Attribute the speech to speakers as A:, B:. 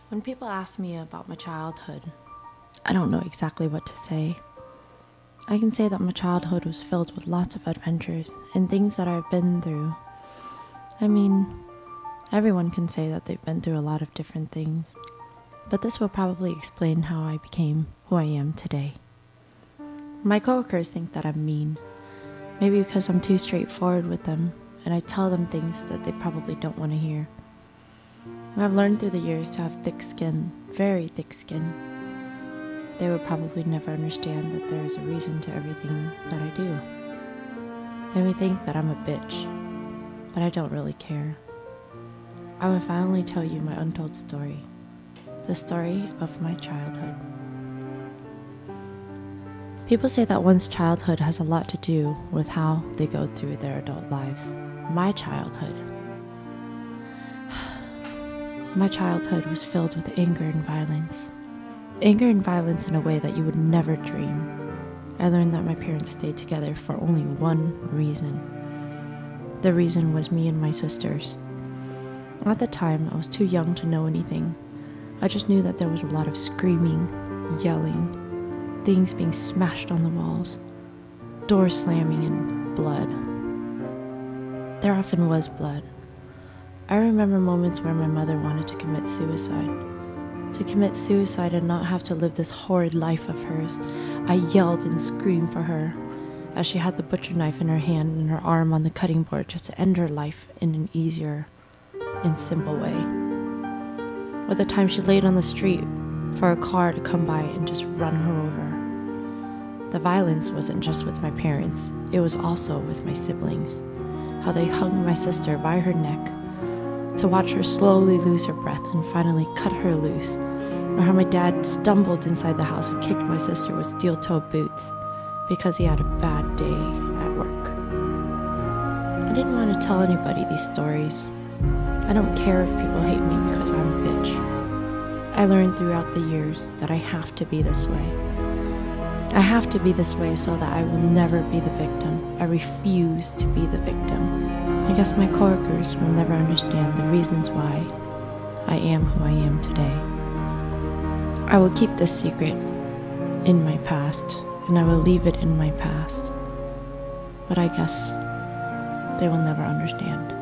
A: When people ask me about my childhood, I don't know exactly what to say. I can say that my childhood was filled with lots of adventures and things that I've been through. I mean, everyone can say that they've been through a lot of different things, but this will probably explain how I became who I am today. My coworkers think that I'm mean, maybe because I'm too straightforward with them and I tell them things that they probably don't want to hear. I've learned through the years to have thick skin, very thick skin. They would probably never understand that there is a reason to everything that I do. They may think that I'm a bitch, but I don't really care. I will finally tell you my untold story, the story of my childhood. People say that one's childhood has a lot to do with how they go through their adult lives. My childhood was filled with anger and violence. Anger and violence in a way that you would never dream. I learned that my parents stayed together for only one reason. The reason was me and my sisters. At the time, I was too young to know anything. I just knew that there was a lot of screaming, yelling, things being smashed on the walls, doors slamming, and blood. There often was blood. I remember moments where my mother wanted to commit suicide. To commit suicide and not have to live this horrid life of hers. I yelled and screamed for her as she had the butcher knife in her hand and her arm on the cutting board just to end her life in an easier and simple way. Or the time she laid on the street for a car to come by and just run her over. The violence wasn't just with my parents, it was also with my siblings. How they hung my sister by her neck to watch her slowly lose her breath and finally cut her loose, or how my dad stumbled inside the house and kicked my sister with steel-toed boots because he had a bad day at work. I didn't want to tell anybody these stories. I don't care if people hate me because I'm a bitch. I learned throughout the years that I have to be this way. I have to be this way so that I will never be the victim. I refuse to be the victim. I guess my coworkers will never understand the reasons why I am who I am today. I will keep this secret in my past, and I will leave it in my past. But I guess they will never understand.